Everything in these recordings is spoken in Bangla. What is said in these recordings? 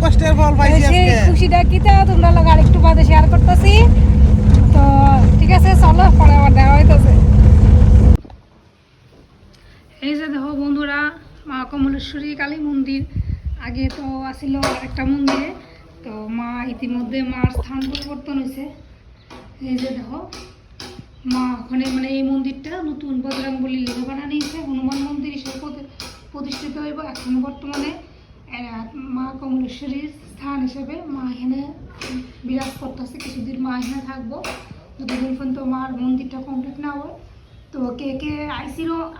কষ্টের ফল পাইছি আজকে। খুশিটা কি তা তোমরা লোক আরেকটু বাদে শেয়ার করতেছি। তো ঠিক আছে, চলো পরে আবার দেখা হইতেছে। এই যে দেখো বন্ধুরা, মা কমলেশ্বরী কালী মন্দির, আগে তো আসিল একটা মন্দিরে, তো মা ইতিমধ্যে মার স্থান পরিবর্তন হয়েছে। এই যে দেখো মা ওখানে মানে এই মন্দিরটা নতুন বজরংবলী লিখে বানানিয়েছে, হনুমান মন্দির হিসেবে প্রতিষ্ঠিত হইব। এখন বর্তমানে মা কমলেশ্বরীর স্থান হিসেবে মা এখানে বিরাজ করতেছে। কিছুদিন মা এখানে থাকবো, যতদিন পর্যন্ত মার মন্দিরটা কমপ্লিট না হয়। তো কে কে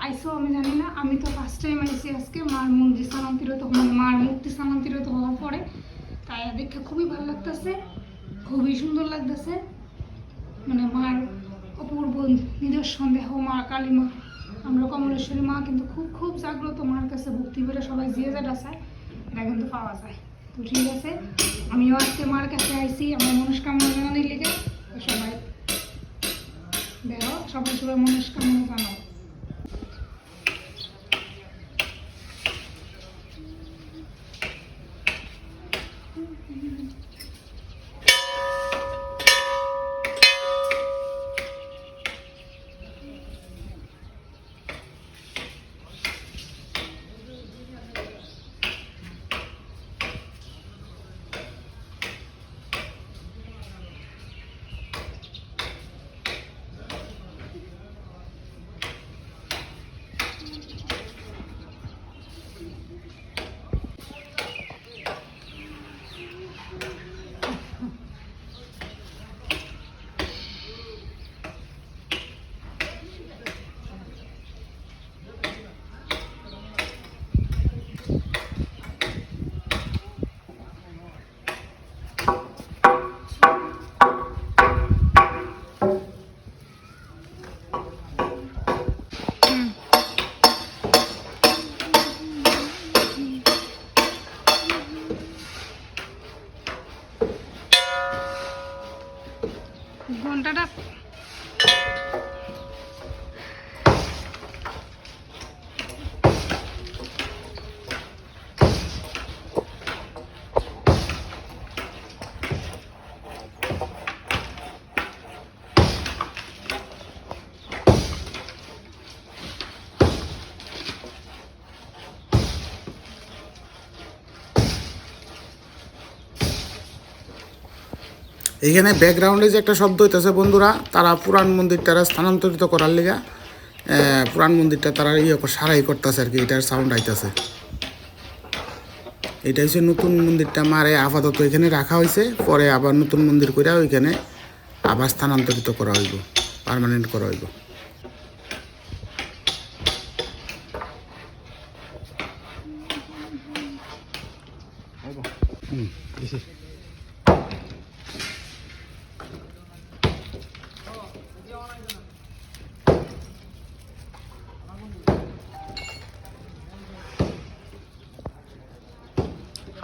আইসো আমি জানি না, আমি তো ফার্স্ট টাইম আইসি আজকে মার মন্দির স্থানান্তরিত, মানে মার মূর্তি স্থানান্তরিত হওয়ার পরে। তাই দেখে খুবই ভালো লাগতেছে, খুবই সুন্দর লাগতেছে। মানে মার অপূর্ব নিদর্শন দেখো, মা কালী মা, আমরা কমলেশ্বরী মা কিন্তু খুব খুব জাগ্রত। মার কাছে ভক্তি করে সবাই যে যেটা চায় এটা কিন্তু পাওয়া যায়। তো ঠিক আছে, আমিও আজকে মার কাছে আইসি আমার মনস্কামনা জানানোর লেগে। সবাই দেখো, সবাই সবাই মনস্কামনা জানাও। ঘন্টাটা এইখানে ব্যাকগ্রাউন্ডে যে একটা শব্দ হইতেছে বন্ধুরা, তারা পুরান মন্দিরটারা স্থানান্তরিত করার লিগা পুরান মন্দিরটা তারা সারাই করতেছে আর কি, এটার সাউন্ড আইতেছে। এটা হচ্ছে নতুন মন্দিরটা মারে আপাতত এখানে রাখা হয়েছে, পরে আবার নতুন মন্দির করে ওইখানে আবার স্থানান্তরিত করা হইব, পার্মানেন্ট করা হইব।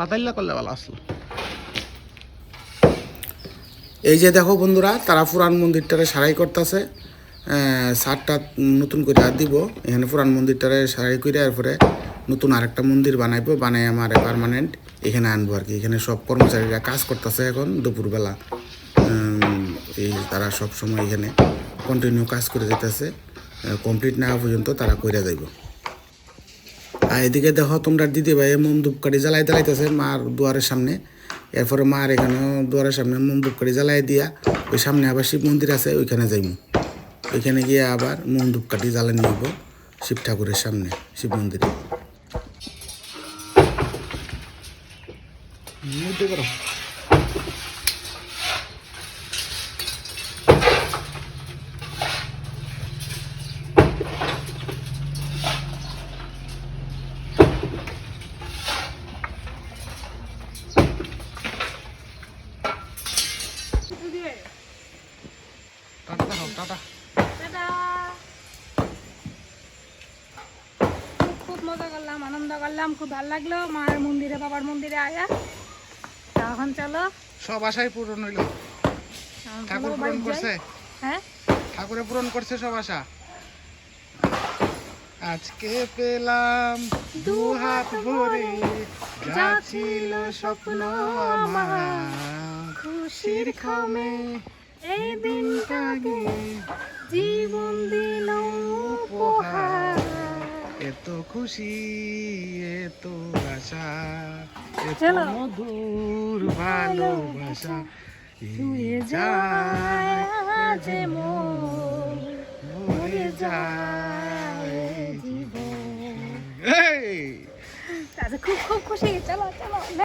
ফাতাইল্লা করলে ভালো আসলো। এই যে দেখো বন্ধুরা, তারা পুরান মন্দিরটারে সারাই করতেছে, সারটা নতুন করে দিব। এখানে পুরান মন্দিরটারে সারাই করে এরপরে নতুন আরেকটা মন্দির বানাইবো, বানাই আমার পার্মানেন্ট এখানে আনবো আর কি। এখানে সব কর্মচারীরা কাজ করতেছে এখন দুপুরবেলা, এই তারা সব সময় এখানে কন্টিনিউ কাজ করে যেতেছে, কমপ্লিট না হওয়া পর্যন্ত তারা কইরা যাইব। আর এদিকে দেখো তোমরা দিদি ভাই মোম ধূপকাঠি জ্বালাইতেছে মার দুয়ারের সামনে। এরপরে মার এখানেও দুয়ারের সামনে মোম ধূপকাঠি জ্বালাই দিয়া ওই সামনে আবার শিব মন্দির আছে, ওইখানে যাইব। ওইখানে গিয়ে আবার মোম ধূপকাঠি জ্বালানি নিব শিব ঠাকুরের সামনে, শিব মন্দিরে। খুব মজা করলাম, আনন্দ করলাম, খুব ভালো লাগলো মায়ের মন্দিরে, বাবার মন্দিরে আয়া। এখন চলো, সব আশাই পূরণ হইল, ঠাকুর পূরণ করছে। হ্যাঁ, ঠাকুরে পূরণ করছে সব আশা। আজকে পেলাম দু হাত ভরে যা ছিল স্বপ্ন আমার খুশির খামে এই দিনটাকে জীবন দিল উপহার। এত খুশি এত আশা এত চলো। মধুর ভালোবাসা ছুঁয়ে যায় আজ মন, মরে যায় জীবন। এই আচ্ছা খুব খুব খুশি, চলো চলো।